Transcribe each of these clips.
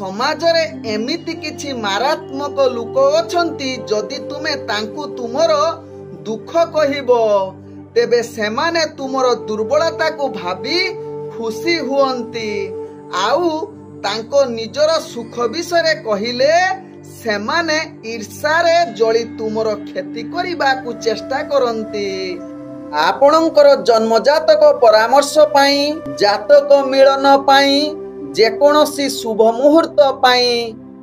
समाज रे एमिति किछि मारात्मक लोक अछंती जदि तुमे तांकु तुमर दुख कहिबो तेबे सेमाने तुमर दुर्बलता को भाबी खुशी हुअंती आउ तांको निजर सुख विषय कहिले सेमाने ईर्षारे जळी तुमर क्षति करिबा को चेष्टा करंती। आपणकर जन्मजातक परामर्श पाई जातक मिलन पाई जेकोसी शुभ मुहूर्त पाई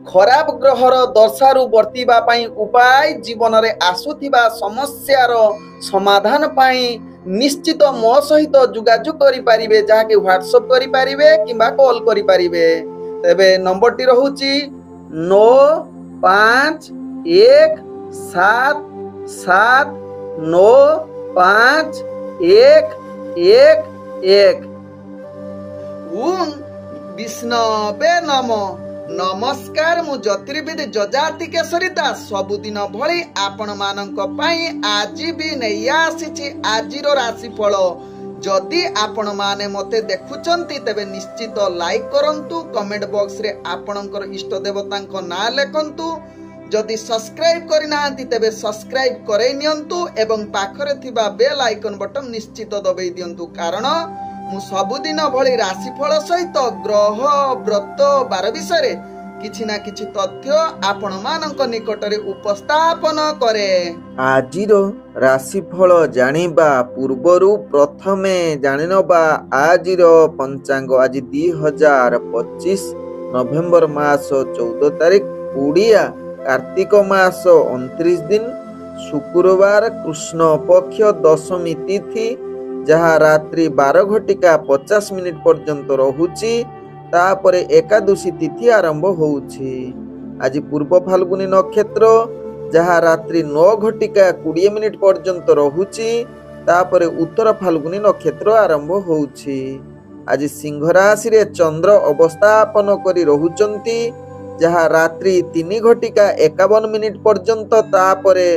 खराब ग्रहर दशारु बर्तिबा पाई उपाय जीवन रे आसुथिबा समस्यार समाधान पाई निश्चित मो सहित जोगाजोग करि पारिबे जाके व्हाट्सएप करि पारिबे किबा कॉल करि पारिबे। तबे नंबर टी रहूची 9517795111 ओम विष्णवे नमो। नमस्कार मु ज्योतिर्विद जजाति केशरी दास सबुदिन भली आपण मानक पई आज भी नहीं आसी आजिर राशिफल। जदि आपण माने मते देखुचंती तेबे निश्चित लाइक करंतु कमेंट बॉक्स रे आपणकर इष्ट देवतांको नाम लेखंतु। जदि सब्सक्राइब करिनांती तेबे सब्सक्राइब करे नियंतु एवं पाखरे थिबा बेल आइकन बटन निश्चित दबाई दियंतु कारण मु सबुदिन भली राशिफल सहित ग्रह व्रत बार विषय किछि ना किछि तथ्य आपण मानक निकटरे उपस्थापन करे। आजिर राशिफल जानिबा पूर्वरु प्रथमे जानिनबा आजिर पंचांग। आज 2025 नवेम्बर मास 14 तारिख उड़िया कार्तिक मास 29 दिन शुक्रवार कृष्ण पक्ष दशमी तिथि जहा रात्रि 12:50 पर्यंत रहुची तापरे एकादशी तिथि आरंभ होउची। आज पूर्व फाल्गुनी नक्षत्र जहा रात्रि 9:20 पर्यंत रहुची तापरे उत्तर फाल्गुनी नक्षत्र आरंभ होउची। आज सिंह राशि रे चंद्र अवस्थापन करी रहुचंती जहा रात्रि 3:51 पर्यंत तापरे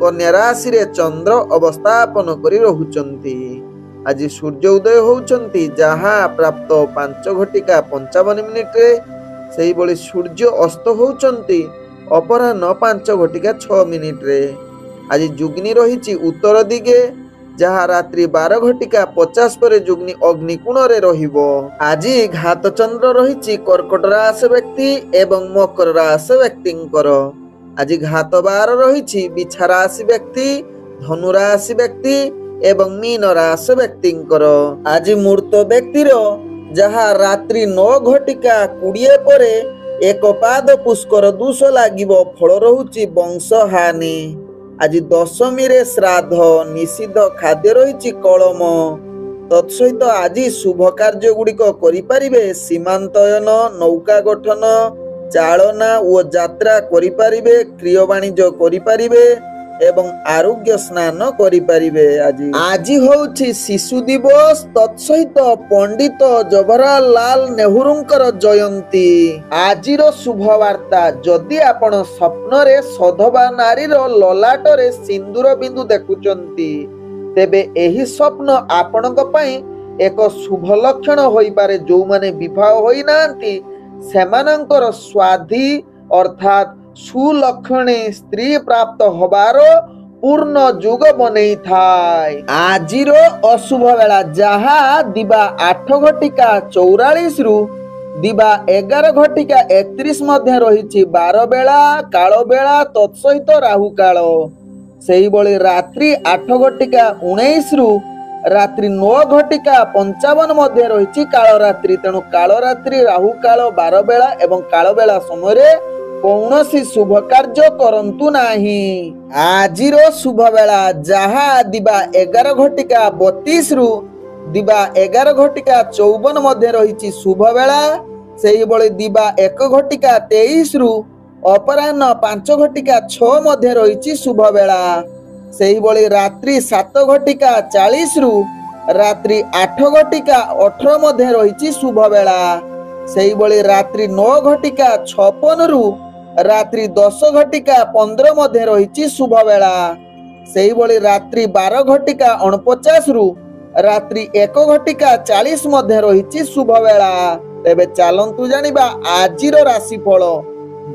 कन्या राशि रे चंद्र अवस्थापन करी रहुचंती। आज सूर्य उदय होउचंती जहा प्राप्त 5:55 रे सेही बळी सूर्य अस्त होउचंती अपराह्न 5:06 रे। आज जुग्नि रहिची उत्तर दिगे जहा रात्रि 12:50 पर जुग्नि अग्निकोण रे रहिबो। आज घात चंद्र रहिची कर्कट राशि व्यक्ति एवं मकर राशि व्यक्तिंकर। आज घात बार रहिची बिछा राशि व्यक्ति धनु राशि व्यक्ति एवं मीन राशि व्यक्तिंकर। आज मूर्त व्यक्तिर जहा रात्रि 9:20 परे एक पाद पुष्कर दोष लागिबो फल रहुची वंश हानि। आज दशमी रे श्राद्ध निषिद्ध खाद्य रहिची कलम तत्सहित आज शुभ कार्य गुड़िक करि परिबे सीमांतयन नौका गठन चालना और यात्रा करि परिबे क्रिय वाणिज्य करि परिबे एवं आरोग्य स्नान करि परिबे। आज होउछि शिशु दिवस तत्सहित पंडित जवाहरलाल नेहरूंकर जयंती। आजिर शुभ वार्ता जदि आपण स्वप्न रे सधवा नारीर ललाट रे सिंदूर बिंदु देखुचंती तेबे एही स्वप्न आपणक पई एक शुभ लक्षण होई पारे। जो माने विवाह होई नांती सेमानंकर स्वाधि अर्थात सुलक्षणी स्त्री प्राप्त होबार पूर्ण जुग बनै थाए। आजिर अशुभ बेला जहा दिबा 8:44 रु दिबा 11:31 मध्य रहिछि 12 बेला काल बेला तत्सहित राहु काल। सेही बळी रात्रि 8:19 रु रात्रि 9:55 मध्य रहिछि काल रात्रि। तेणु काल रात्रि राहु काल 12 बेला एवं काल बेला समय कौनसी शुभ कार्य करंतु नाही। आजिर शुभ बेला जहा दिबा 11:32 रु दिबा 11:54 मध्य रहिछि शुभ बेला। सेही बळी दिबा 1:23 रु अपराह्न 5:06 मध्य रहिछि शुभ बेला। सेही बळी रात्रि 7:40 रु रात्रि 8:18 मध्य रहिछि शुभ बेला। सेही बळी रात्रि 9:56 रु रात्रि 10:15 मध्य रहिछि शुभ बेला। सेही बळी रात्रि 12:49 रु रात्रि 1:40 मध्य रहिछि शुभ बेला। ତେବେ ଚାଲନ୍ତୁ ଜାଣିବା ଆଜିର ରାଶିଫଳ,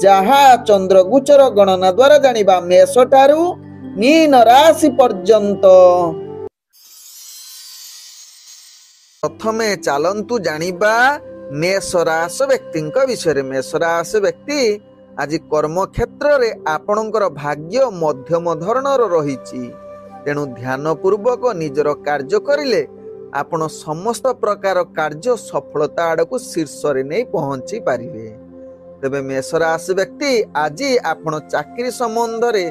ଯାହା ଚନ୍ଦ୍ରଗୋଚର ଗଣନା ଦ୍ୱାରା ଜାଣିବା ମେଷ ଠାରୁ ମୀନ ରାଶି ପର୍ଯ୍ୟନ୍ତ। ପ୍ରଥମେ ଚାଲନ୍ତୁ ଜାଣିବା ମେଷ ରାଶି ବ୍ୟକ୍ତିଙ୍କ ବିଷୟରେ। ମେଷ ରାଶି ବ୍ୟକ୍ତି ଆଜି କର୍ମକ୍ଷେତ୍ରରେ ଆପଣଙ୍କର ଭାଗ୍ୟ ମଧ୍ୟମ ଧରଣର ରହିଛି। ତେଣୁ ଧ୍ୟାନ ପୂର୍ବକ ନିଜର କାର୍ଯ୍ୟ କରିଲେ ଆପଣ ସମସ୍ତ ପ୍ରକାର କାର୍ଯ୍ୟ ସଫଳତା ଆଡ଼କୁ ଶୀର୍ଷରେ ନେଇ ପହଞ୍ଚି ପାରିବେ। ତେବେ ମେଷ ରାଶି ବ୍ୟକ୍ତି ଆଜି ଆପଣ ଚାକିରି ସମ୍ବନ୍ଧରେ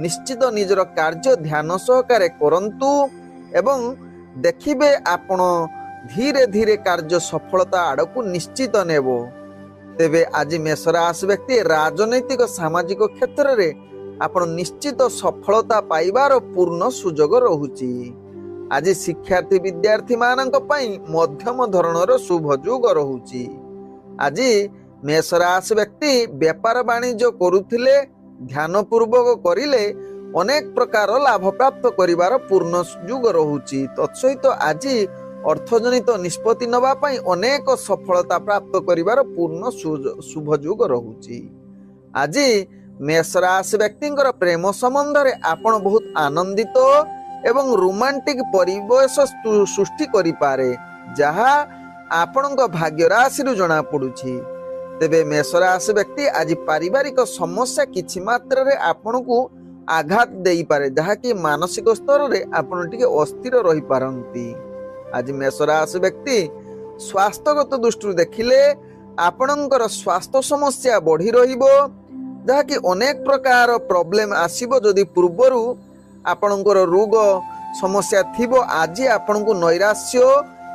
ନିଶ୍ଚିତ ନିଜର କାର୍ଯ୍ୟ ଧ୍ୟାନ ସହକାରେ କରନ୍ତୁ ଏବଂ ଦେଖିବେ ଆପଣ ଧୀରେ ଧୀରେ କାର୍ଯ୍ୟ ସଫଳତା ଆଡ଼କୁ ନିଶ୍ଚିତ ନେବ। ତେବେ ଆଜି ମେଷ ରାଶି ବ୍ୟକ୍ତି ରାଜନୈତିକ ସାମାଜିକ କ୍ଷେତ୍ରରେ ଆପଣ ନିଶ୍ଚିତ ସଫଳତା ପାଇବାର ପୂର୍ଣ୍ଣ ସୁଯୋଗ ରହୁଛି। ଆଜି ଶିକ୍ଷାର୍ଥୀ ବିଦ୍ୟାର୍ଥୀ ମାନଙ୍କ ପାଇଁ ମଧ୍ୟମ ଧରଣର ଶୁଭ ଯୋଗ ରହୁଛି। ଆଜି ମେଷ ରାଶି ବ୍ୟକ୍ତି ବେପାର ବାଣିଜ୍ୟ କରୁଥିଲେ ଧ୍ୟାନ ପୂର୍ବକ କରିଲେ ଅନେକ ପ୍ରକାର ଲାଭ ପ୍ରାପ୍ତ କରିବାର ପୂର୍ଣ୍ଣ ସୁଯୋଗ ରହୁଛି। ତତ୍ସହିତ ଆଜି ଅର୍ଥଜନିତ ନିଷ୍ପତ୍ତି ନେବା ପାଇଁ ଅନେକ ସଫଳତା ପ୍ରାପ୍ତ କରିବାର ପୂର୍ଣ୍ଣ ଶୁଭ ଯୋଗ ରହୁଛି। ଆଜି ମେଷ ରାଶି ବ୍ୟକ୍ତିଙ୍କର ପ୍ରେମ ସମ୍ବନ୍ଧରେ ଆପଣ ବହୁତ ଆନନ୍ଦିତ ଏବଂ ରୋମାଣ୍ଟିକ ପରିବେଶ ସୃଷ୍ଟି କରିପାରେ, ଯାହା ଆପଣଙ୍କ ଭାଗ୍ୟ ରାଶିରୁ ଜଣା ପଡୁଛି। ତେବେ ମେଷ ରାଶି ବ୍ୟକ୍ତି ଆଜି ପାରିବାରିକ ସମସ୍ୟା କିଛି ମାତ୍ରାରେ ଆପଣଙ୍କୁ ଆଘାତ ଦେଇପାରେ, ଯାହାକି ମାନସିକ ସ୍ତରରେ ଆପଣ ଟିକେ ଅସ୍ଥିର ରହିପାରନ୍ତି। ଆଜି ମେଷ ରାଶି ବ୍ୟକ୍ତି ସ୍ୱାସ୍ଥ୍ୟଗତ ଦୃଷ୍ଟିରୁ ଦେଖିଲେ ଆପଣଙ୍କର ସ୍ୱାସ୍ଥ୍ୟ ସମସ୍ୟା ବଢି ରହିବ, ଯାହାକି ଅନେକ ପ୍ରକାର ପ୍ରୋବ୍ଲେମ ଆସିବ। ଯଦି ପୂର୍ବରୁ ଆପଣଙ୍କର ରୋଗ ସମସ୍ୟା ଥିବ, ଆଜି ଆପଣଙ୍କୁ ନୈରାଶ୍ୟ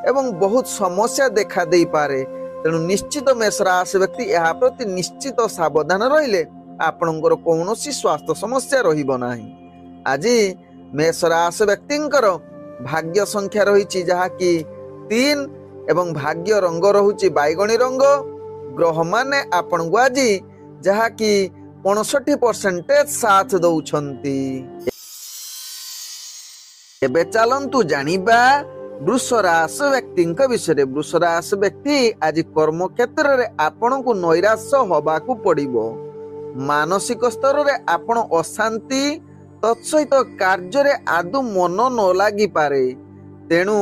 ଏବଂ ବହୁତ ସମସ୍ୟା ଦେଖା ଦେଇପାରେ। ତେଣୁ ନିଶ୍ଚିତ ମେଷ ରାଶି ବ୍ୟକ୍ତି ଏହା ପ୍ରତି ନିଶ୍ଚିତ ସାବଧାନ ରହିଲେ ଆପଣଙ୍କର କୌଣସି ସ୍ୱାସ୍ଥ୍ୟ ସମସ୍ୟା ରହିବ ନାହିଁ। ଆଜି ମେଷ ରାଶି ବ୍ୟକ୍ତିଙ୍କର ଭାଗ୍ୟ ସଂଖ୍ୟା ରହିଛି ଯାହାକି 3 ଏବଂ ଭାଗ୍ୟ ରଙ୍ଗ ରହୁଛି ବାଇଗଣୀ ରଙ୍ଗ। ଗ୍ରହମାନେ ଆପଣଙ୍କୁ ଆଜି ଯାହାକି 65% ସାଥ ଦଉଛନ୍ତି। ଏବେ ଚାଲନ୍ତୁ ଜାଣିବା ବୃଷ ରାଶି ବ୍ୟକ୍ତିଙ୍କ ବିଷୟରେ। ବୃଷ ରାଶି ବ୍ୟକ୍ତି ଆଜି କର୍ମକ୍ଷେତ୍ରରେ ଆପଣଙ୍କୁ ନୈରାଶ୍ୟ ହବାକୁ ପଡିବ। ମାନସିକ ସ୍ତରରେ ଆପଣ ଅଶାନ୍ତି, ତତ୍ସହିତ କାର୍ଯ୍ୟରେ ଆଦୌ ମନ ନ ଲାଗିପାରେ। ତେଣୁ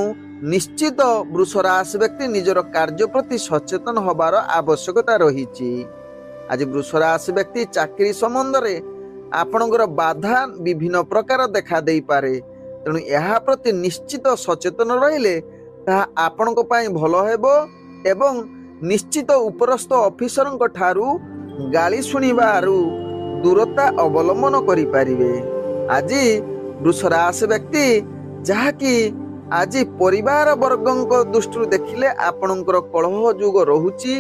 ନିଶ୍ଚିତ ବୃଷ ରାଶି ବ୍ୟକ୍ତି ନିଜର କାର୍ଯ୍ୟ ପ୍ରତି ସଚେତନ ହେବାର ଆବଶ୍ୟକତା ରହିଛି। ଆଜି ବୃଷ ରାଶି ବ୍ୟକ୍ତି ଚାକିରି ସମ୍ବନ୍ଧରେ ଆପଣଙ୍କର ବାଧା ବିଭିନ୍ନ ପ୍ରକାର ଦେଖା ଦେଇପାରେ। ତେଣୁ ଏହା ପ୍ରତି ନିଶ୍ଚିତ ସଚେତନ ରହିଲେ ତାହା ଆପଣଙ୍କ ପାଇଁ ଭଲ ହେବ ଏବଂ ନିଶ୍ଚିତ ଉପରସ୍ଥ ଅଫିସରଙ୍କ ଠାରୁ ଗାଳି ଶୁଣିବାରୁ ଦୂରତା ଅବଲମ୍ବନ କରିପାରିବେ। ଆଜି ବୃଷ ରାଶି ବ୍ୟକ୍ତି ଯାହାକି ଆଜି ପରିବାର ବର୍ଗଙ୍କ ଦୃଷ୍ଟିରୁ ଦେଖିଲେ ଆପଣଙ୍କର କଳହ ଯୋଗ ରହୁଛି।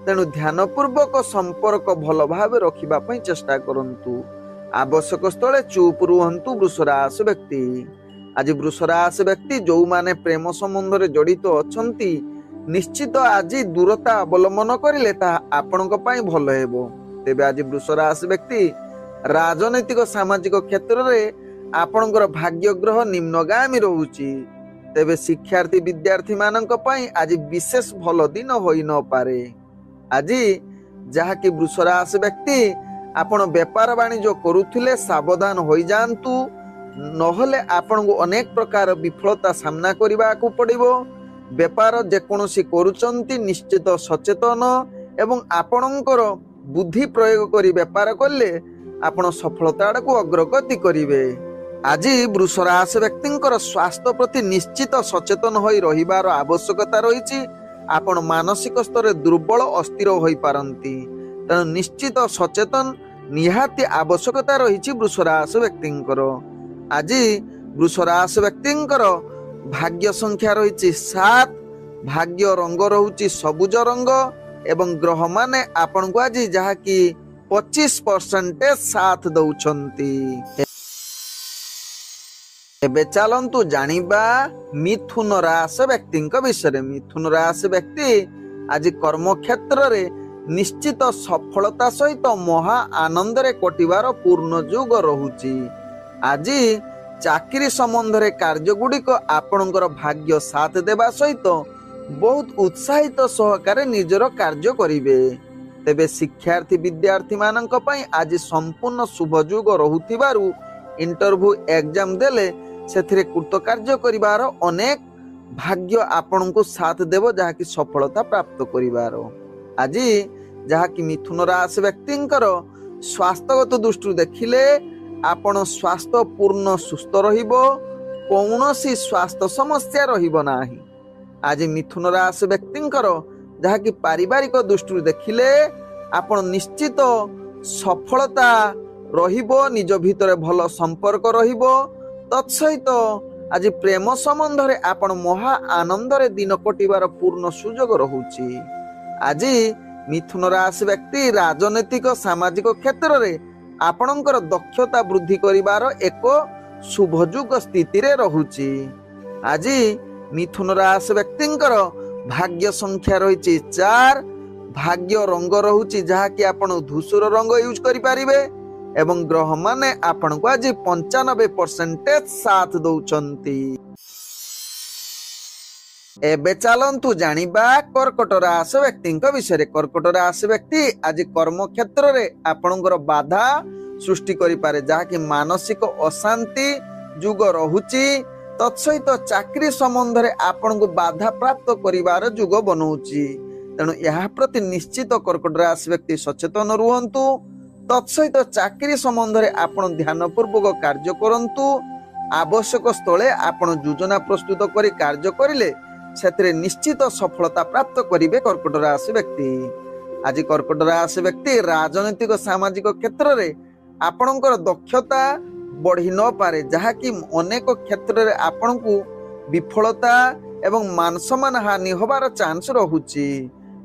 ତେଣୁ ଧ୍ୟାନ ପୂର୍ବକ ସମ୍ପର୍କ ଭଲ ଭାବେ ରଖିବା ପାଇଁ ଚେଷ୍ଟା କରନ୍ତୁ। ଆବଶ୍ୟକ ସ୍ଥଳେ ଚୁପ୍ ରୁହନ୍ତୁ ବୃଷ ରାଶି ବ୍ୟକ୍ତି। ଆଜି ବୃଷ ରାଶି ବ୍ୟକ୍ତି ଯୋଉମାନେ ପ୍ରେମ ସମ୍ବନ୍ଧରେ ଜଡିତ ଅଛନ୍ତି ନିଶ୍ଚିତ ଆଜି ଦୂରତା ଅବଲମ୍ବନ କରିଲେ ତାହା ଆପଣଙ୍କ ପାଇଁ ଭଲ ହେବ। ତେବେ ଆଜି ବୃଷ ରାଶି ବ୍ୟକ୍ତି ରାଜନୈତିକ ସାମାଜିକ କ୍ଷେତ୍ରରେ ଆପଣଙ୍କର ଭାଗ୍ୟ ଗ୍ରହ ନିମ୍ନଗାମୀ ରହୁଛି। ତେବେ ଶିକ୍ଷାର୍ଥୀ ବିଦ୍ୟାର୍ଥୀ ମାନଙ୍କ ପାଇଁ ଆଜି ବିଶେଷ ଭଲ ଦିନ ହୋଇନପାରେ। ଆଜି ଯାହାକି ବୃଷ ରାଶି ବ୍ୟକ୍ତି ଆପଣ ବେପାର ବାଣିଜ୍ୟ କରୁଥିଲେ ସାବଧାନ ହୋଇଯାଆନ୍ତୁ, ନହେଲେ ଆପଣଙ୍କୁ ଅନେକ ପ୍ରକାର ବିଫଳତା ସାମ୍ନା କରିବାକୁ ପଡିବ। ବେପାର ଯେକୌଣସି କରୁଛନ୍ତି ନିଶ୍ଚିତ ସଚେତନ ଏବଂ ଆପଣଙ୍କର ବୁଦ୍ଧି ପ୍ରୟୋଗ କରି ବେପାର କଲେ ଆପଣ ସଫଳତା ଆଡ଼କୁ ଅଗ୍ରଗତି କରିବେ। ଆଜି ବୃଷ ରାଶି ବ୍ୟକ୍ତିଙ୍କର ସ୍ୱାସ୍ଥ୍ୟ ପ୍ରତି ନିଶ୍ଚିତ ସଚେତନ ହୋଇ ରହିବାର ଆବଶ୍ୟକତା ରହିଛି। ଆପଣ ମାନସିକ ସ୍ତରରେ ଦୁର୍ବଳ ଅସ୍ଥିର ହୋଇପାରନ୍ତି। ତେଣୁ ନିଶ୍ଚିତ ସଚେତନ ନିହାତି ଆବଶ୍ୟକତା ରହିଛି ବୃଷ ରାଶି ବ୍ୟକ୍ତିଙ୍କର। ଆଜି ବୃଷ ରାଶି ବ୍ୟକ୍ତିଙ୍କର ଭାଗ୍ୟ ସଂଖ୍ୟା ରହିଛି 7, ଭାଗ୍ୟ ରଙ୍ଗ ରହୁଛି ସବୁଜ ରଙ୍ଗ ଏବଂ ଗ୍ରହମାନେ ଆପଣଙ୍କୁ ଆଜି ଯାହାକି 25% ସାଥ ଦଉଛନ୍ତି। ଏବେ ଚାଲନ୍ତୁ ଜାଣିବା ମିଥୁନ ରାଶି ବ୍ୟକ୍ତିଙ୍କ ବିଷୟରେ। ମିଥୁନ ରାଶି ବ୍ୟକ୍ତି ଆଜି କର୍ମକ୍ଷେତ୍ରରେ ନିଶ୍ଚିତ ସଫଳତା ସହିତ ମହା ଆନନ୍ଦରେ କଟିବାର ପୂର୍ଣ୍ଣ ଯୋଗ ରହୁଛି। ଆଜି ଚାକିରି ସମ୍ବନ୍ଧରେ କାର୍ଯ୍ୟଗୁଡ଼ିକ ଆପଣଙ୍କର ଭାଗ୍ୟ ସାଥ ଦେବା ସହିତ ବହୁତ ଉତ୍ସାହିତ ସହକାରେ ନିଜର କାର୍ଯ୍ୟ କରିବେ। ତେବେ ଶିକ୍ଷାର୍ଥୀ ବିଦ୍ୟାର୍ଥୀ ମାନଙ୍କ ପାଇଁ ଆଜି ସମ୍ପୂର୍ଣ୍ଣ ଶୁଭ ଯୋଗ ରହୁଥିବାରୁ ଇଣ୍ଟରଭ୍ୟୁ ଏକ୍ଜାମ ଦେଲେ ସେଥିରେ କୃତକାର୍ଯ୍ୟ କରିବାର ଅନେକ ଭାଗ୍ୟ ଆପଣଙ୍କୁ ସାଥ ଦେବ, ଯାହାକି ସଫଳତା ପ୍ରାପ୍ତ କରିବାର। ଆଜି ଯାହାକି ମିଥୁନ ରାଶି ବ୍ୟକ୍ତିଙ୍କର ସ୍ୱାସ୍ଥ୍ୟଗତ ଦୃଷ୍ଟିରୁ ଦେଖିଲେ ଆପଣ ସ୍ୱାସ୍ଥ୍ୟ ପୂର୍ଣ୍ଣ ସୁସ୍ଥ ରହିବ, କୌଣସି ସ୍ୱାସ୍ଥ୍ୟ ସମସ୍ୟା ରହିବ ନାହିଁ। ଆଜି ମିଥୁନ ରାଶି ବ୍ୟକ୍ତିଙ୍କର ଯାହାକି ପାରିବାରିକ ଦୃଷ୍ଟିରୁ ଦେଖିଲେ ଆପଣ ନିଶ୍ଚିତ ସଫଳତା ରହିବ, ନିଜ ଭିତରେ ଭଲ ସମ୍ପର୍କ ରହିବ। ତତ୍ସହିତ ଆଜି ପ୍ରେମ ସମ୍ବନ୍ଧରେ ଆପଣ ମହା ଆନନ୍ଦରେ ଦିନ କଟିବାର ପୂର୍ଣ୍ଣ ସୁଯୋଗ ରହୁଛି। ଆଜି ମିଥୁନ ରାଶି ବ୍ୟକ୍ତି ରାଜନୈତିକ ସାମାଜିକ କ୍ଷେତ୍ରରେ ଆପଣଙ୍କର ଦକ୍ଷତା ବୃଦ୍ଧି କରିବାର ଏକ ଶୁଭଯୋଗ ସ୍ଥିତିରେ ରହୁଛି। ଆଜି ମିଥୁନ ରାଶି ବ୍ୟକ୍ତିଙ୍କର ଭାଗ୍ୟ ସଂଖ୍ୟା ରହିଛି 4, ଭାଗ୍ୟ ରଙ୍ଗ ରହୁଛି ଯାହାକି ଆପଣ ଧୂସର ରଙ୍ଗ ୟୁଜ କରିପାରିବେ ଏବଂ ଗ୍ରହ ମାନେ ଆପଣଙ୍କୁ ଆଜି 95% ସାଥ ଦଉଛନ୍ତି। ଏବେ ଚାଲନ୍ତୁ ଜାଣିବା କର୍କଟ ରାଶି ବ୍ୟକ୍ତିଙ୍କ ବିଷୟରେ। କର୍କଟ ରାଶି ବ୍ୟକ୍ତି ଆଜି କର୍ମ କ୍ଷେତ୍ରରେ ଆପଣଙ୍କର ବାଧା ସୃଷ୍ଟି କରିପାରେ, ଯାହାକି ମାନସିକ ଅଶାନ୍ତି ଯୁଗ ରହୁଛି। ତତ୍ସହିତ ଚାକିରି ସମ୍ବନ୍ଧରେ ଆପଣଙ୍କୁ ବାଧା ପ୍ରାପ୍ତ କରିବାର ଯୁଗ ବନଉଛି। ତେଣୁ ଏହା ପ୍ରତି ନିଶ୍ଚିତ କର୍କଟ ରାଶି ବ୍ୟକ୍ତି ସଚେତନ ରୁହନ୍ତୁ। ତତ୍ସହିତ ଚାକିରି ସମ୍ବନ୍ଧରେ ଆପଣ ଧ୍ୟାନ ପୂର୍ବକ କାର୍ଯ୍ୟ କରନ୍ତୁ। ଆବଶ୍ୟକ ସ୍ଥଳେ ଆପଣ ଯୋଜନା ପ୍ରସ୍ତୁତ କରି କାର୍ଯ୍ୟ କରିଲେ ସେଥିରେ ନିଶ୍ଚିତ ସଫଳତା ପ୍ରାପ୍ତ କରିବେ କର୍କଟ ରାଶି ବ୍ୟକ୍ତି। ଆଜି କର୍କଟ ରାଶି ବ୍ୟକ୍ତି ରାଜନୈତିକ ସାମାଜିକ କ୍ଷେତ୍ରରେ ଆପଣଙ୍କର ଦକ୍ଷତା ବଢି ନପାରେ, ଯାହାକି ଅନେକ କ୍ଷେତ୍ରରେ ଆପଣଙ୍କୁ ବିଫଳତା ଏବଂ ମାନସମ୍ମାନ ହାନି ହେବାର ଚାନ୍ସ ରହୁଛି।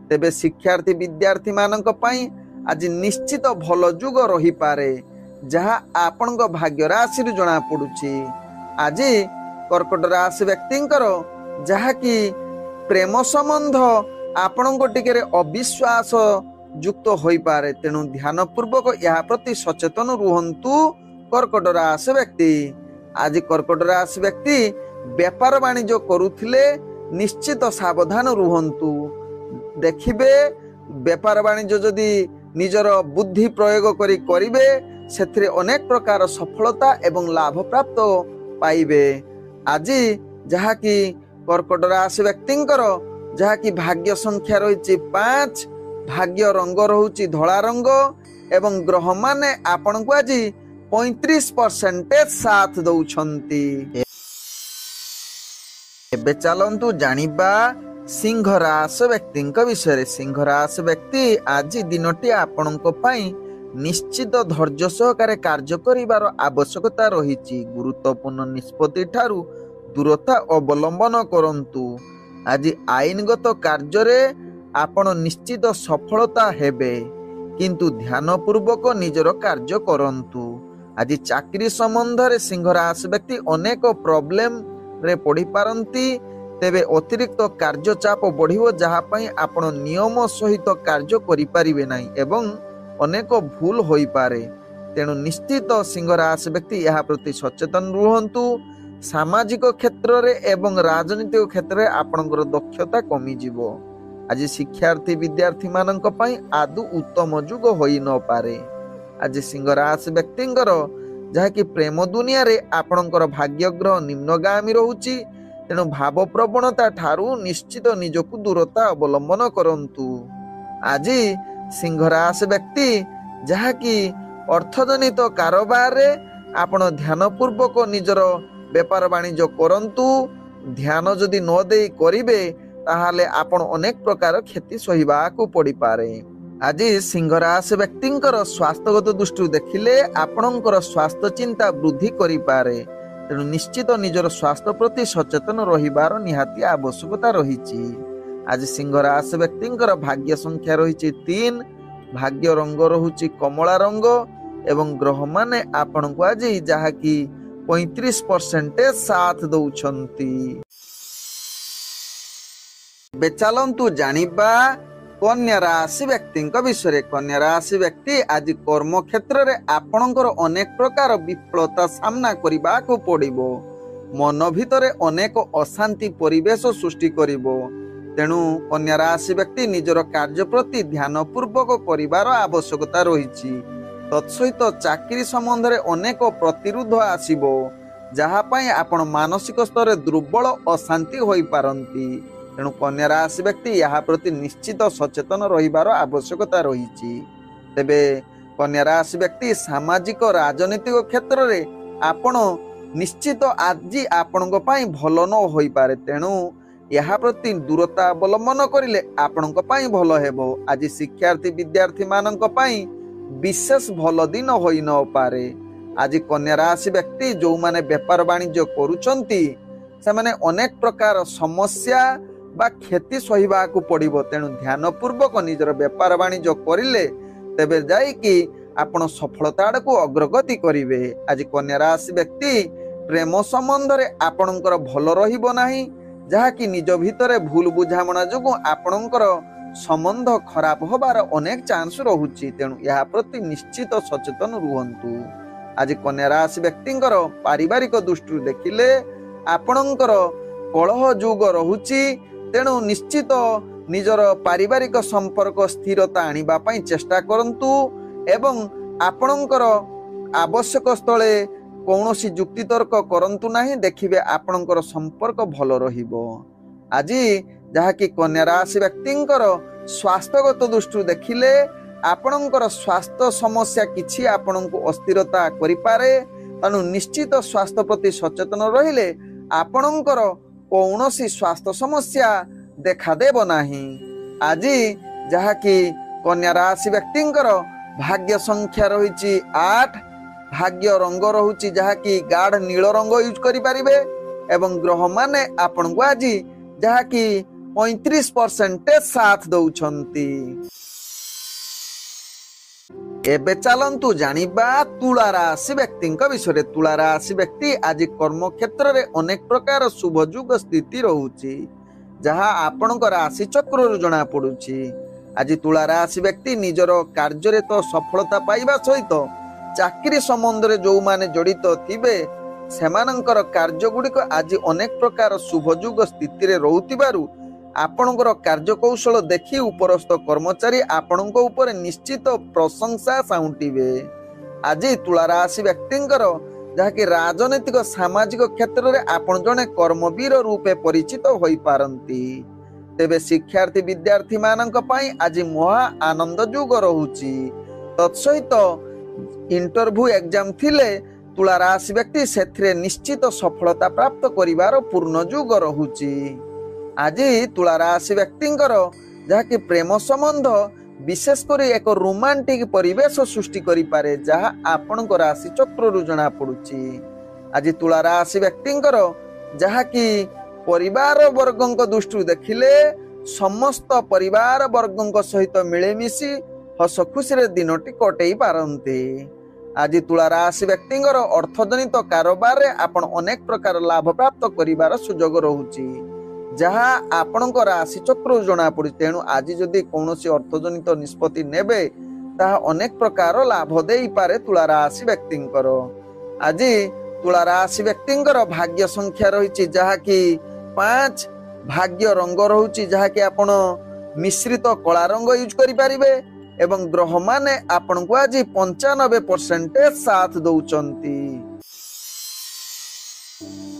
ତେବେ ଶିକ୍ଷାର୍ଥୀ ବିଦ୍ୟାର୍ଥୀ ମାନଙ୍କ ପାଇଁ ଆଜି ନିଶ୍ଚିତ ଭଲ ଯୁଗ ରହିପାରେ, ଯାହା ଆପଣଙ୍କ ଭାଗ୍ୟ ରାଶିରୁ ଜଣା ପଡୁଛି। ଆଜି କର୍କଟ ରାଶି ବ୍ୟକ୍ତିଙ୍କର ଯାହାକି ପ୍ରେମ ସମ୍ବନ୍ଧ ଆପଣଙ୍କ ଟିକେ ଅବିଶ୍ୱାସ ଯୁକ୍ତ ହୋଇପାରେ, ତେଣୁ ଧ୍ୟାନ ପୂର୍ବକ ଏହା ପ୍ରତି ସଚେତନ ରୁହନ୍ତୁ କର୍କଟ ରାଶି ବ୍ୟକ୍ତି। ଆଜି କର୍କଟ ରାଶି ବ୍ୟକ୍ତି ବେପାର ବାଣିଜ୍ୟ କରୁଥିଲେ ନିଶ୍ଚିତ ସାବଧାନ ରୁହନ୍ତୁ। ଦେଖିବେ ବେପାର ବାଣିଜ୍ୟ ଯଦି ନିଜର ବୁଦ୍ଧି ପ୍ରୟୋଗ କରି କରିବେ ସେଥିରେ ଅନେକ ପ୍ରକାର ସଫଳତା ଏବଂ ଲାଭ ପ୍ରାପ୍ତ ପାଇବେ। ଆଜି ଯାହାକି କର୍କଟ ରାଶି ବ୍ୟକ୍ତିଙ୍କର ଯାହାକି ଭାଗ୍ୟ ସଂଖ୍ୟା ରହିଛି 5, ଭାଗ୍ୟ ରଙ୍ଗ ରହୁଛି ଧଳା ରଙ୍ଗ ଏବଂ ଗ୍ରହ ମାନେ ଆପଣଙ୍କୁ ଆଜି 35% ସାଥ ଦଉଛନ୍ତି। ଏବେ ଚାଲନ୍ତୁ ଜାଣିବା ସିଂହ ରାଶି ବ୍ୟକ୍ତିଙ୍କ ବିଷୟରେ। ସିଂହ ରାଶି ବ୍ୟକ୍ତି ଆଜି ଦିନଟି ଆପଣଙ୍କ ପାଇଁ ନିଶ୍ଚିତ ଧୈର୍ଯ୍ୟ ସହକାରେ କାର୍ଯ୍ୟ କରିବାର ଆବଶ୍ୟକତା ରହିଛି। ଗୁରୁତ୍ୱପୂର୍ଣ୍ଣ ନିଷ୍ପତ୍ତି ଠାରୁ ଦୂରତା ଅବଲମ୍ବନ କରନ୍ତୁ। ଆଜି ଆଇନଗତ କାର୍ଯ୍ୟରେ ଆପଣ ନିଶ୍ଚିତ ସଫଳତା ହେବେ, କିନ୍ତୁ ଧ୍ୟାନ ପୂର୍ବକ ନିଜର କାର୍ଯ୍ୟ କରନ୍ତୁ। ଆଜି ଚାକିରି ସମ୍ବନ୍ଧରେ ସିଂହ ରାଶି ବ୍ୟକ୍ତି ଅନେକ ପ୍ରୋବ୍ଲେମରେ ପଡ଼ିପାରନ୍ତି। ତେବେ ଅତିରିକ୍ତ କାର୍ଯ୍ୟ ଚାପ ବଢ଼ିବ, ଯାହା ପାଇଁ ଆପଣ ନିୟମ ସହିତ କାର୍ଯ୍ୟ କରିପାରିବେ ନାହିଁ ଏବଂ ଅନେକ ଭୁଲ ହୋଇପାରେ। ତେଣୁ ନିଶ୍ଚିତ ସିଂହ ରାଶି ବ୍ୟକ୍ତି ଏହା ପ୍ରତି ସଚେତନ ରୁହନ୍ତୁ। ସାମାଜିକ କ୍ଷେତ୍ରରେ ଏବଂ ରାଜନୈତିକ କ୍ଷେତ୍ରରେ ଆପଣଙ୍କର ଦକ୍ଷତା କମିଯିବ। ଆଜି ଶିକ୍ଷାର୍ଥୀ ବିଦ୍ୟାର୍ଥୀ ମାନଙ୍କ ପାଇଁ ଆଦୌ ଉତ୍ତମ ଯୁଗ ହୋଇ ନପାରେ। ଆଜି ସିଂହ ରାଶି ବ୍ୟକ୍ତିଙ୍କର ଯାହାକି ପ୍ରେମ ଦୁନିଆରେ ଆପଣଙ୍କର ଭାଗ୍ୟ ଗ୍ରହ ନିମ୍ନଗାମୀ ରହୁଛି, ତେଣୁ ଭାବ ପ୍ରବଣତା ଠାରୁ ନିଶ୍ଚିତ ନିଜକୁ ଦୂରତା ଅବଲମ୍ବନ କରନ୍ତୁ। ଆଜି ସିଂହ ରାଶି ବ୍ୟକ୍ତି ଯାହାକି ଅର୍ଥଜନିତ କାରବାରରେ ଆପଣ ଧ୍ୟାନ ପୂର୍ବକ ନିଜର ବେପାର ବାଣିଜ୍ୟ କରନ୍ତୁ। ଧ୍ୟାନ ଯଦି ନ ଦେଇ କରିବେ ତାହେଲେ ଆପଣ ଅନେକ ପ୍ରକାର କ୍ଷତି ସହିବାକୁ ପଡ଼ିପାରେ। ଆଜି ସିଂହ ରାଶି ବ୍ୟକ୍ତିଙ୍କର ସ୍ୱାସ୍ଥ୍ୟଗତ ଦୃଷ୍ଟିରୁ ଦେଖିଲେ ଆପଣଙ୍କର ସ୍ୱାସ୍ଥ୍ୟ ଚିନ୍ତା ବୃଦ୍ଧି କରିପାରେ, ତେଣୁ ନିଶ୍ଚିତ ନିଜର ସ୍ୱାସ୍ଥ୍ୟ ପ୍ରତି ସଚେତନ ରହିବାର ନିହାତି ଆବଶ୍ୟକତା ରହିଛି। ଆଜି ସିଂହ ରାଶି ବ୍ୟକ୍ତିଙ୍କର ଭାଗ୍ୟ ସଂଖ୍ୟା ରହିଛି 3, ଭାଗ୍ୟ ରଙ୍ଗ ରହୁଛି କମଳା ରଙ୍ଗ ଏବଂ ଗ୍ରହ ମାନେ ଆପଣଙ୍କୁ ଆଜି ଯାହାକି 35% ସାଥ ଦଉଛନ୍ତି। ଏବେ ଚାଲନ୍ତୁ ଜାଣିବା କନ୍ୟା ରାଶି ବ୍ୟକ୍ତିଙ୍କ ବିଷୟରେ। କନ୍ୟା ରାଶି ବ୍ୟକ୍ତି ଆଜି କର୍ମ କ୍ଷେତ୍ରରେ ଆପଣଙ୍କର ଅନେକ ପ୍ରକାର ବିଫଳତା ସାମ୍ନା କରିବାକୁ ପଡ଼ିବ। ମନ ଭିତରେ ଅନେକ ଅଶାନ୍ତି ପରିବେଶ ସୃଷ୍ଟି କରିବ। तेणु कन्या राशि व्यक्ति निजर कार्य प्रति ध्यान पूर्वक करिवार आवश्यकता रही। तत्सहित चाकरी संबंध में अनेक प्रतिरोध आसीबो, जहा पई आपण मानसिक स्तर दुर्बल अशांति होई पारंती। तेणु कन्या राशि व्यक्ति यह प्रति निश्चित सचेतन रहिबार आवश्यकता रही। तेबे कन्या राशि व्यक्ति सामाजिक राजनीतिक क्षेत्र में आपण निश्चित आज आपण भल न होई पारे। तेणु यह प्रति दूरता अवलंबन करिले आपणक पई भल हेबो। आज शिक्षार्थी विद्यार्थी मानक पई विशेष भल दिन होई न पारे। आज कन्या राशि व्यक्ति जो माने व्यापार वाणिज्य करूचंती से माने अनेक प्रकार समस्या बा क्षति सहिबा को पड़िबो। तेणु ध्यान पूर्वक निजर व्यापार वाणिज्य करिले तेबे जाई कि आपण सफलता को अग्रगति करिवे। आज कन्या राशि व्यक्ति प्रेम संबंध रे आपणकर भल रहिबो नाही, जहा कि निज भितरे भूल बुझामणा जोगु आपणकर संबंध खराब होबार अनेक चांस रहुची। तेणु यह प्रति निश्चित सचेतन रुहंतु। आज कन्या राशि व्यक्तिंकर पारिवारिक दृष्टि देखिले आपणकर कलह जुग रहुची। तेणु निश्चित निजर पारिवारिक संपर्क स्थिरता आनिबा पई चेष्टा करंतु एवं आपणकर आवश्यक स्थले कौनसी जुक्ति तर्क करंतु नाही। देखिबे आपणकर संपर्क भल रहिबो। आज जहा कि कन्या राशि व्यक्तिंकर स्वास्थ्यगत दृष्टि देखिले आपणकर स्वास्थ्य समस्या किछि आपणको अस्थिरता करि पारे। तेणु निश्चित स्वास्थ्य प्रति सचेतन रहिले आपणकर कौनसी स्वास्थ्य समस्या देखा देबो नाही। आज जहा कि कन्या राशि व्यक्तिंकर भाग्य संख्या रही 8, भाग्य रंग रहुची जहा कि गाढ़ नील रंग यूज करि परिबे एवं ग्रह माने आपन को आज जहा कि 35% साथ दउछंती। एबे चलंतु जानिबा तुला राशि व्यक्तिंक विषय। तुला राशि व्यक्ति आज कर्म क्षेत्र में अनेक प्रकार शुभ युग स्थिति रहुची, जहा आपणक राशि चक्र जना पड़ुची। आज तुला राशि व्यक्ति निजर कार्य तो सफलता पाइबा सहित चाकरी संबंध में जो माने जड़ित थिबे सेमानंकर कार्य गुड़िक आज अनेक प्रकार शुभ युग स्थिति रे रहुतिबारु आपणकर कार्य कौशल देखि उपरस्थ कर्मचारी आपणक ऊपर निश्चित प्रशंसा साउंटिबे। आज तुला राशि व्यक्तिंकर जहाँकि राजनीतिक सामाजिक क्षेत्र में आपण जने कर्मवीर रूपे परिचित होई पारंती। तेबे शिक्षार्थी विद्यार्थी मानक पई आज महा आनंद युग रहुची। तत्सहित इंटरव्यू एग्जाम थिले तुला राशि व्यक्ति सेथरे निश्चित सफलता प्राप्त करिवार पूर्ण युग रहुची। आज तुला राशि व्यक्तिंकर जहाँकि प्रेम संबंध विशेषकर एक रोमांटिक परिवेश सृष्टि करि पारे, जहा आपणक राशि चक्र जना पड़ुची। आज तुला राशि व्यक्तिंकर जहाँकि परिवार वर्गंक दृष्टि देखिले समस्त परिवार वर्गंक सहित मिलेमिशी हस खुशी दिनटी कटई पारंती। आज तुला राशि व्यक्तिंकर अर्थजनित कारोबार रे आपण अनेक प्रकार लाभ प्राप्त करिवार सुजोग रहुची, जहा आपणक राशि चक्र जना पड़ी। तेणु आज जदि कौनसी अर्थजनित निष्पत्ति नेबे ताहा अनेक प्रकार लाभ देई पारे तुला राशि व्यक्तिंकर। आज तुला राशि व्यक्तिंकर भाग्य संख्या रही जहा कि 5, भाग्य रंग रहुची जहा कि आपण मिश्रित कला रंग यूज करि परिबे एवं ग्रह माने आपण को आज 95% साथ दउचंती।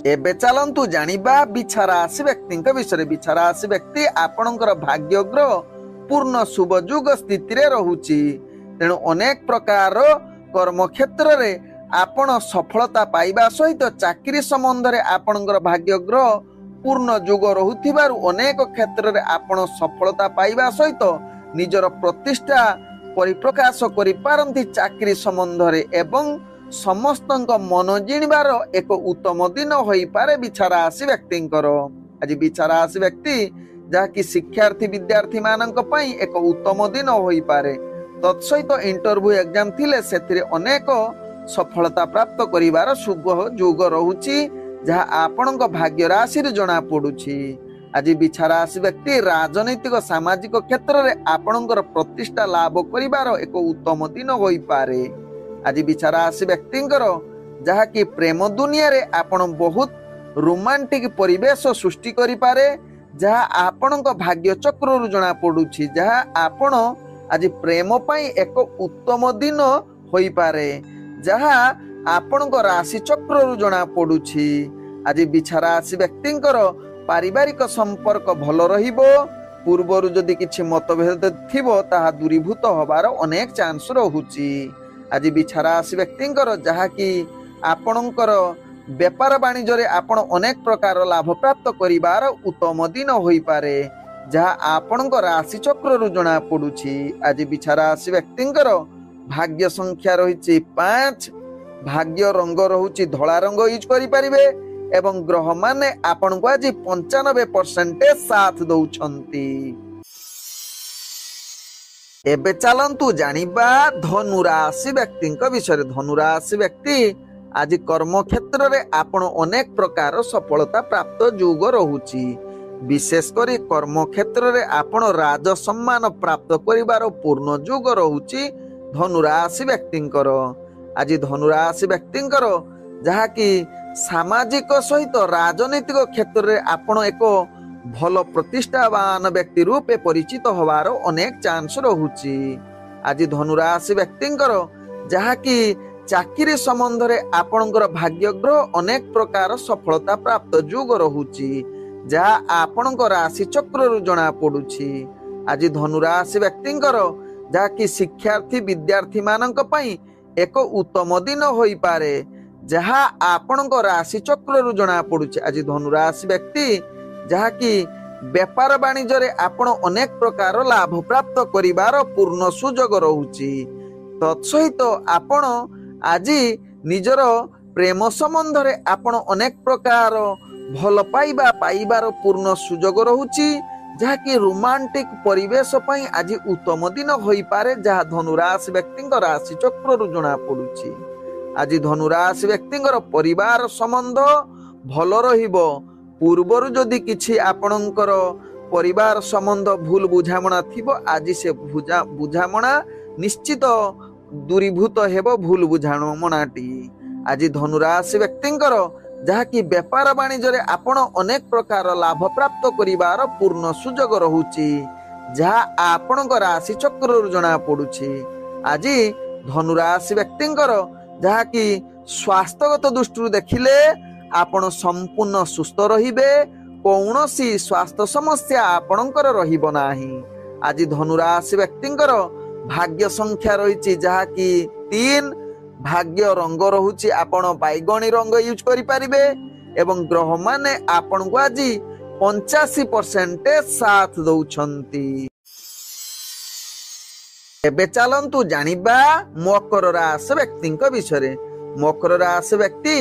एबे चलंतु जानिबा बिछा राशि व्यक्तिंक विषय। बिछा राशि व्यक्ति आपणकर भाग्य ग्रह पूर्ण शुभ युग स्थिति रे रहुची। तेणु अनेक प्रकार कर्म क्षेत्र रे आपण सफलता पाइबा सहित चाकरी संबंध रे आपणकर भाग्य ग्रह पूर्ण युग रहुथिबारु अनेक क्षेत्र रे आपण सफलता पाइबा सहित निजर प्रतिष्ठा परिप्रकाश करि पारंती चाकरी संबंध रे एवं समस्तंक मन जिणबार एक उत्तम दिन होई पारे बिछा राशि व्यक्तिंकर। आज बिछा राशि व्यक्ति जहाँकि शिक्षार्थी विद्यार्थी मानक पई एक उत्तम दिन होई पारे। तत्सहित इंटरव्यू एग्जाम थिले सेथिरे अनेक सफलता प्राप्त करिवार शुभ युग रहुची, जहा आपणक भाग्य राशि रे जणा पडुची। आज बिछा राशि व्यक्ति राजनीतिक सामाजिक क्षेत्र में आपणकर प्रतिष्ठा लाभ करिवार एक उत्तम दिन होई पारे। आज बिछा राशि व्यक्तिंकर जहा कि प्रेम दुनिया रे आपण बहुत रोमांटिक परिवेश सृष्टि करि पारे, ଯାହା ଆପଣଙ୍କ ଭାଗ୍ୟ ଚକ୍ରରୁ ଜଣା ପଡୁଛି, ଯାହା ଆପଣ ଆଜି ପ୍ରେମ ପାଇଁ ଏକ ଉତ୍ତମ ଦିନ ହୋଇପାରେ, ଯାହା ଆପଣଙ୍କ ରାଶି ଚକ୍ରରୁ ଜଣା ପଡୁଛି। ଆଜି ବିଛା ରାଶି ବ୍ୟକ୍ତିଙ୍କର ପାରିବାରିକ ସମ୍ପର୍କ ଭଲ ରହିବ। ପୂର୍ବରୁ ଯଦି କିଛି ମତଭେଦ ଥିବ ତାହା ଦୂରୀଭୂତ ହବାର ଅନେକ ଚାନ୍ସ ରହୁଛି। ଆଜି ବିଛା ରାଶି ବ୍ୟକ୍ତିଙ୍କର ଯାହାକି ଆପଣଙ୍କର ବେପାର ବାଣିଜ୍ୟରେ ଆପଣ ଅନେକ ପ୍ରକାର ଲାଭ ପ୍ରାପ୍ତ କରିବାର ଉତ୍ତମ ଦିନ ହୋଇପାରେ, ଯାହା ଆପଣଙ୍କ ରାଶି ଚକ୍ରରୁ ଜଣା ପଡୁଛି। ଆଜି ବିଛା ରାଶି ବ୍ୟକ୍ତିଙ୍କର ଭାଗ୍ୟ ସଂଖ୍ୟା ରହିଛି 5, ଭାଗ୍ୟ ରଙ୍ଗ ରହୁଛି ଧଳା ରଙ୍ଗ ୟୁଜ କରିପାରିବେ ଏବଂ ଗ୍ରହ ମାନେ ଆପଣଙ୍କୁ ଆଜି 95% ସାଥ ଦଉଛନ୍ତି। ଏବେ ଚାଲନ୍ତୁ ଜାଣିବା ଧନୁ ରାଶି ବ୍ୟକ୍ତିଙ୍କ ବିଷୟରେ। ଧନୁ ରାଶି ବ୍ୟକ୍ତି ଆଜି କର୍ମ କ୍ଷେତ୍ରରେ ଆପଣ ଅନେକ ପ୍ରକାର ସଫଳତା ପ୍ରାପ୍ତ ଯୋଗ ରହୁଛି। ବିଶେଷ କରି କର୍ମ କ୍ଷେତ୍ରରେ ଆପଣ ରାଜ ସମ୍ମାନ ପ୍ରାପ୍ତ କରିବାର ପୂର୍ଣ୍ଣ ଯୋଗ ରହୁଛି ଧନୁ ରାଶି ବ୍ୟକ୍ତିଙ୍କର। ଆଜି ଧନୁ ରାଶି ବ୍ୟକ୍ତିଙ୍କର ଯାହାକି ସାମାଜିକ ସହିତ ରାଜନୈତିକ କ୍ଷେତ୍ରରେ ଆପଣ ଏକ ଭଲ ପ୍ରତିଷ୍ଠାବାନ ବ୍ୟକ୍ତି ରୂପେ ପରିଚିତ ହେବାର ଅନେକ ଚାନ୍ସ ରହୁଛି। ଆଜି ଧନୁ ରାଶି ବ୍ୟକ୍ତିଙ୍କର ଯାହାକି ଚାକିରି ସମ୍ବନ୍ଧରେ ଆପଣଙ୍କର ଭାଗ୍ୟ ଗ୍ରହ ଅନେକ ପ୍ରକାର ସଫଳତା ପ୍ରାପ୍ତ ଯୋଗ ରହୁଛି, ଯାହା ଆପଣଙ୍କ ରାଶି ଚକ୍ରରୁ ଜଣା ପଡୁଛି। ଆଜି ଧନୁ ରାଶି ବ୍ୟକ୍ତିଙ୍କର ଯାହାକି ଶିକ୍ଷାର୍ଥୀ ବିଦ୍ୟାର୍ଥୀ ମାନଙ୍କ ପାଇଁ ଏକ ଉତ୍ତମ ଦିନ ହୋଇପାରେ, ଯାହା ଆପଣଙ୍କ ରାଶି ଚକ୍ରରୁ ଜଣା ପଡୁଛି। ଆଜି ଧନୁ ରାଶି ବ୍ୟକ୍ତି ଯାହାକି ବେପାର ବାଣିଜ୍ୟରେ ଆପଣ ଅନେକ ପ୍ରକାର ଲାଭ ପ୍ରାପ୍ତ କରିବାର ପୂର୍ଣ୍ଣ ସୁଯୋଗ ରହୁଛି। ତତ୍ସହିତ ଆପଣ ଆଜି ନିଜର ପ୍ରେମ ସମ୍ବନ୍ଧରେ ଆପଣ ଅନେକ ପ୍ରକାର ଭଲ ପାଇବା ପାଇବାର ପୂର୍ଣ୍ଣ ସୁଯୋଗ ରହୁଛି, ଯାହାକି ରୋମାଣ୍ଟିକ ପରିବେଶ ପାଇଁ ଆଜି ଉତ୍ତମ ଦିନ ହୋଇପାରେ, ଯାହା ଧନୁ ରାଶି ବ୍ୟକ୍ତିଙ୍କ ରାଶି ଚକ୍ରରୁ ଜଣା ପଡୁଛି। ଆଜି ଧନୁ ରାଶି ବ୍ୟକ୍ତିଙ୍କର ପରିବାର ସମ୍ବନ୍ଧ ଭଲ ରହିବ। ପୂର୍ବରୁ ଯଦି କିଛି ଆପଣଙ୍କର ପରିବାର ସମ୍ବନ୍ଧ ଭୁଲ ବୁଝାମଣା ଥିବ, ଆଜି ସେ ବୁଝାମଣା ନିଶ୍ଚିତ ଦୂରୀଭୂତ ହେବ ଭୁଲ ବୁଝାମଣାଟି। ଆଜି ଧନୁ ରାଶି ବ୍ୟକ୍ତିଙ୍କର ଯାହାକି ବେପାର ବାଣିଜ୍ୟରେ ଆପଣ ଅନେକ ପ୍ରକାର ଲାଭ ପ୍ରାପ୍ତ କରିବାର ପୂର୍ଣ୍ଣ ସୁଯୋଗ ରହୁଛି, ଯାହା ଆପଣଙ୍କ ରାଶି ଚକ୍ରରୁ ଜଣା ପଡୁଛି। ଆଜି ଧନୁ ରାଶି ବ୍ୟକ୍ତିଙ୍କର ଯାହାକି ସ୍ୱାସ୍ଥ୍ୟଗତ ଦୃଷ୍ଟିରୁ ଦେଖିଲେ ଆପଣ ସମ୍ପୂର୍ଣ୍ଣ ସୁସ୍ଥ ରହିବେ, କୌଣସି ସ୍ୱାସ୍ଥ୍ୟ ସମସ୍ୟା ଆପଣଙ୍କର ରହିବ ନାହିଁ। ଆଜି ଧନୁ ରାଶି ବ୍ୟକ୍ତିଙ୍କର ଭାଗ୍ୟ ସଂଖ୍ୟା ରହିଛି ଯାହାକି 3, ଭାଗ୍ୟ ରଙ୍ଗ ରହୁଛି ଆପଣ ବାଇଗଣୀ ରଙ୍ଗ ୟୁଜ କରିପାରିବେ ଏବଂ ଗ୍ରହ ମାନେ ଆପଣଙ୍କୁ ଆଜି 85% ସାଥ ଦଉଛନ୍ତି। ଏବେ ଚାଲନ୍ତୁ ଜାଣିବା ମକର ରାଶି ବ୍ୟକ୍ତିଙ୍କ ବିଷୟରେ। ମକର ରାଶି ବ୍ୟକ୍ତି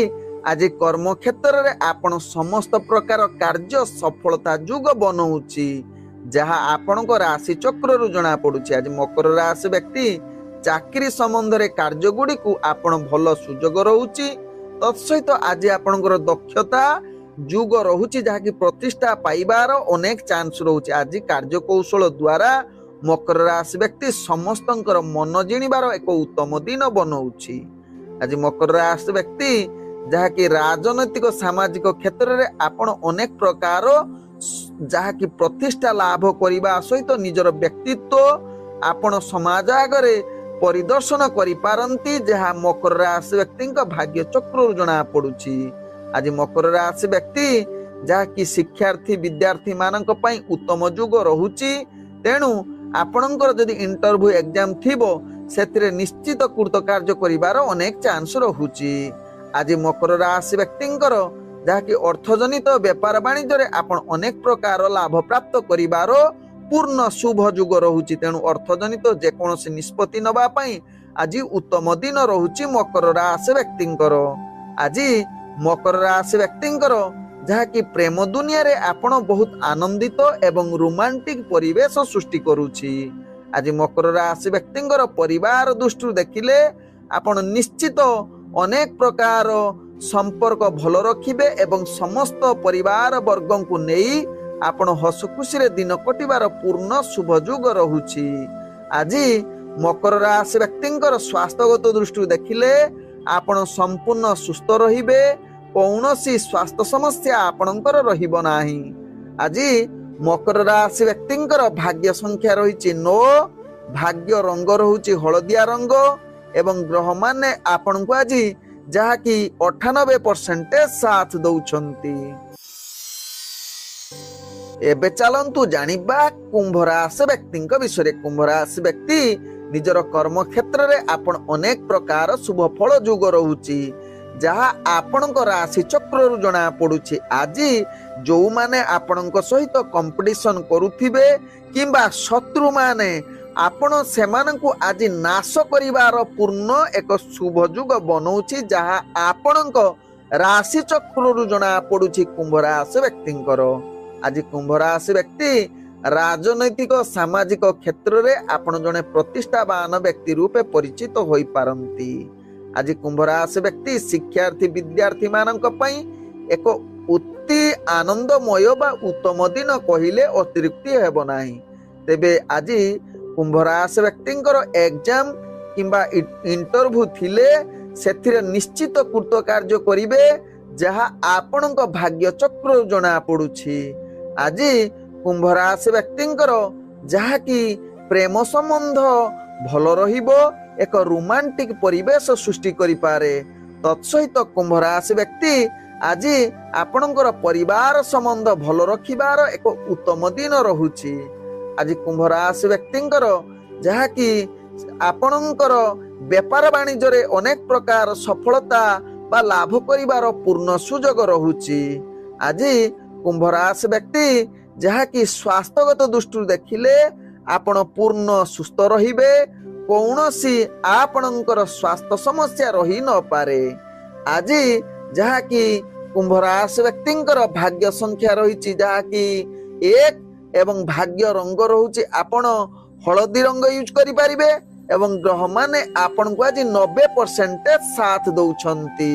ଆଜି କର୍ମ କ୍ଷେତ୍ରରେ ଆପଣ ସମସ୍ତ ପ୍ରକାର କାର୍ଯ୍ୟ ସଫଳତା ଯୋଗ ବନଉଛି, ଯାହା ଆପଣଙ୍କ ରାଶି ଚକ୍ରରୁ ଜଣା ପଡୁଛି। ଆଜି ମକର ରାଶି ବ୍ୟକ୍ତି ଚାକିରି ସମ୍ବନ୍ଧରେ କାର୍ଯ୍ୟ ଗୁଡ଼ିକୁ ଆପଣ ଭଲ ସୁଯୋଗ ରହୁଛି। ତତ୍ସହିତ ଆଜି ଆପଣଙ୍କର ଦକ୍ଷତା ଯୋଗ ରହୁଛି, ଯାହାକି ପ୍ରତିଷ୍ଠା ପାଇବାର ଅନେକ ଚାନ୍ସ ରହୁଛି। ଆଜି କାର୍ଯ୍ୟ କୌଶଳ ଦ୍ୱାରା ମକର ରାଶି ବ୍ୟକ୍ତି ସମସ୍ତଙ୍କର ମନ ଜିଣିବାର ଏକ ଉତ୍ତମ ଦିନ ବନଉଛି। ଆଜି ମକର ରାଶି ବ୍ୟକ୍ତି ଯାହାକି ରାଜନୈତିକ ସାମାଜିକ କ୍ଷେତ୍ରରେ ଆପଣ ଅନେକ ପ୍ରକାର ଯାହାକି ପ୍ରତିଷ୍ଠା ଲାଭ କରିବା ସହିତ ନିଜର ବ୍ୟକ୍ତିତ୍ୱ ଆପଣ ସମାଜ ଆଗରେ ପରିଦର୍ଶନ କରିପାରନ୍ତି, ଯାହା ମକର ରାଶି ବ୍ୟକ୍ତିଙ୍କ ଭାଗ୍ୟ ଚକ୍ରରୁ ଜଣା ପଡୁଛି। ଆଜି ମକର ରାଶି ବ୍ୟକ୍ତି ଯାହାକି ଶିକ୍ଷାର୍ଥୀ ବିଦ୍ୟାର୍ଥୀ ମାନଙ୍କ ପାଇଁ ଉତ୍ତମ ଯୋଗ ରହୁଛି, ତେଣୁ ଆପଣଙ୍କର ଯଦି ଇଣ୍ଟରଭ୍ୟୁ ଏକ୍ଜାମ ଥିବ ସେଥିରେ ନିଶ୍ଚିତ କୃତକାର୍ଯ୍ୟ କରିବାର ଅନେକ ଚାନ୍ସ ରହୁଛି। ଆଜି ମକର ରାଶି ବ୍ୟକ୍ତିଙ୍କର ଯାହାକି ଅର୍ଥଜନିତ ବେପାର ବାଣିଜ୍ୟରେ ଆପଣ ଅନେକ ପ୍ରକାର ଲାଭ ପ୍ରାପ୍ତ କରିବାର ପୂର୍ଣ୍ଣ ଶୁଭ ଯୋଗ ରହୁଛି, ତେଣୁ ଅର୍ଥଜନିତ ଯେକୌଣସି ନିଷ୍ପତ୍ତି ନେବା ପାଇଁ ଆଜି ଉତ୍ତମ ଦିନ ରହୁଛି ମକର ରାଶି ବ୍ୟକ୍ତିଙ୍କର। ଆଜି ମକର ରାଶି ବ୍ୟକ୍ତିଙ୍କର ଯାହାକି ପ୍ରେମ ଦୁନିଆରେ ଆପଣ ବହୁତ ଆନନ୍ଦିତ ଏବଂ ରୋମାଣ୍ଟିକ ପରିବେଶ ସୃଷ୍ଟି କରୁଛି। ଆଜି ମକର ରାଶି ବ୍ୟକ୍ତିଙ୍କର ପରିବାର ଦୃଷ୍ଟିରୁ ଦେଖିଲେ ଆପଣ ନିଶ୍ଚିତ ଅନେକ ପ୍ରକାର ସମ୍ପର୍କ ଭଲ ରଖିବେ ଏବଂ ସମସ୍ତ ପରିବାର ବର୍ଗଙ୍କୁ ନେଇ ଆପଣ ହସ ଖୁସିରେ ଦିନ କଟିବାର ପୂର୍ଣ୍ଣ ଶୁଭ ଯୋଗ ରହୁଛି। ଆଜି ମକର ରାଶି ବ୍ୟକ୍ତିଙ୍କର ସ୍ୱାସ୍ଥ୍ୟଗତ ଦୃଷ୍ଟିରୁ ଦେଖିଲେ ଆପଣ ସମ୍ପୂର୍ଣ୍ଣ ସୁସ୍ଥ ରହିବେ, କୌଣସି ସ୍ୱାସ୍ଥ୍ୟ ସମସ୍ୟା ଆପଣଙ୍କର ରହିବ ନାହିଁ। ଆଜି मकर राशि व्यक्तिंकर भाग्य संख्या रही 9, भाग्य रंग रहुची हलदिया रंग एवं ग्रह माने आपण को आज जहाँकि 98% साथ दौछंती। एबे चलंतु जानिबा कुंभ राशि व्यक्ति विषय। कुंभ राशि व्यक्ति निजर कर्म क्षेत्र रे आपण अनेक प्रकार शुभ फल जोग रहुची जहा आपणक राशि चक्र रु जना पडुची। आज जो माने आपणक सहित कंपटीशन करुथिबे किंबा शत्रु माने आपण सेमानकु आज नाश करिवार पूर्ण एक शुभ जुग बनौछि जहा आपणक राशि चक्र रु जना पडुची कुंभ राशि व्यक्तिंकर। आज कुंभ राशि व्यक्ति राजनैतिक सामाजिक क्षेत्र रे आपण जने प्रतिष्ठावान व्यक्ति रूपे परिचित होई पारंती। आज कुंभ राशि व्यक्ति शिक्षार्थी विद्यार्थी मानक पई एक अति आनंदमय बा उत्तम दिन कहिले अतिरिक्ति हेबो नाही। तेबे आज कुंभ राशि व्यक्तिंकर एग्जाम किंबा इंटरव्यू थिले सेथिरे निश्चित कृत कार्य करिवे जहा आपणक भाग्य चक्र जना पडुछि। आज कुंभ राशि व्यक्तिंकर जहा कि प्रेम संबंध भल रहिबो एक रोमांटिक परिवेश सृष्टि करि पारे। तत्सहित कुंभ राशि व्यक्ति आज आपणकर परिवार संबंध भल रखिबार एक उत्तम दिन रहुछि। आज कुंभ राशि व्यक्तिंकर जहा कि आपणकर व्यापार वाणिज्य रे अनेक प्रकार सफलता बा लाभ करिवार पूर्ण सुजोग रहुछि। आज कुंभ राशि व्यक्ति जहा कि स्वास्थ्यगत दृष्टि देखिले आपण पूर्ण सुस्थ रहिबे, कौनसी आपणकर स्वास्थ्य समस्या रही न पारे। आज जहा कि कुंभ राशि व्यक्तिंकर भाग्य संख्या रही जहा कि 1 एवं भाग्य रंग रहुछि आपण हलदी रंग यूज करि परिबे एवं ग्रह माने आपण को आज 90% साथ दौछंती।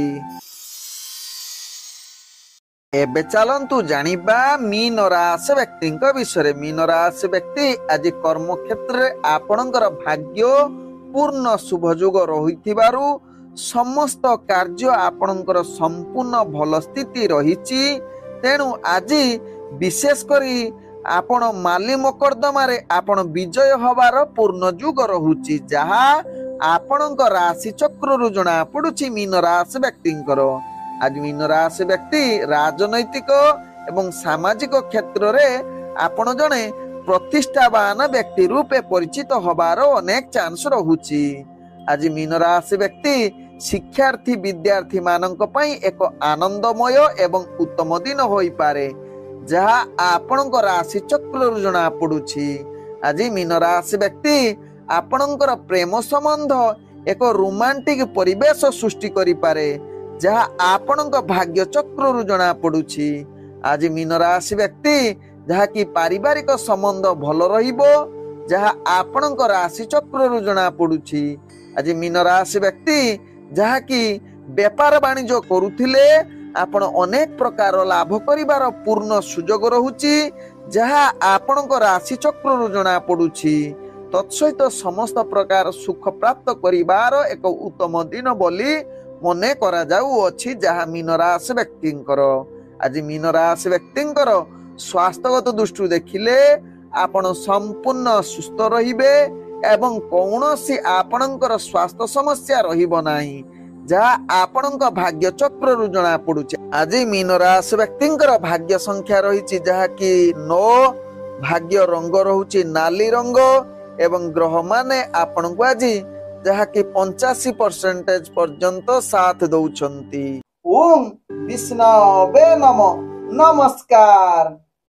एबे चलंतु जानिबा मीन राशि व्यक्ति विषय। मीन राशि व्यक्ति आज कर्म क्षेत्र आपणकर भाग्य पूर्ण शुभ जोग रहिथिबारु समस्त कार्य आपणकर संपूर्ण भल स्थिति रहिछि। तेणु आज विशेष करी आपण माली मकरदमा रे आपण विजय हबार पूर्ण जोग रहुछि जहा आपणक राशि चक्र रु जना पडुछि मीन राशि व्यक्तिंकर। आज मीन राशि व्यक्ति राजनैतिक एवं सामाजिक क्षेत्र रे आपण जने प्रतिष्ठावान व्यक्ति रूपे परिचित हबार अनेक चांस रहुछि। आज मीन राशि व्यक्ति शिक्षार्थी विद्यार्थी मानक पई एक आनंदमय एवं उत्तम दिन होई पारे जहा आपणक राशि चक्र रु जना पडुछि। आज मीन राशि व्यक्ति आपणकर प्रेम संबंध एक रोमांटिक परिवेश सृष्टि करि पारे जहा आपणक भाग्य चक्र रु जना पडुछि। आज मीन राशि व्यक्ति जहा कि पारिवारिक संबंध भल रहिबो जहा आपणक राशि चक्र रु जना पडुछि। आज मीन राशि व्यक्ति जहा कि व्यापार वाणिज्य करुथिले आपण अनेक प्रकार लाभ करिवार पूर्ण सुजोग रहुछि जहा आपणक राशि चक्र रु जना पडुछि। तत्सहित समस्त प्रकार सुख प्राप्त करिवार एक उत्तम दिन बोली मने करा जाऊ अछि जहा मीन राशि व्यक्तिंकर। आज मीन राशि व्यक्तिंकर स्वास्थ्यगत दृष्टि देखिले आपण संपूर्ण सुस्थ रहिबे एवं कौनसी आपणकर स्वास्थ्य समस्या रहिबो नाही जहा आपणक भाग्य चक्र रु जना पडुछि। आज मीन राशि व्यक्तिंकर भाग्य संख्या रहिछि जहा कि 9, भाग्य रंग रहुछि नाली रंग एवं ग्रह माने आपण को आज जहा कि 85% पर्यंत साथ दौछंती। ओम विष्णवे नमः। नमस्कार।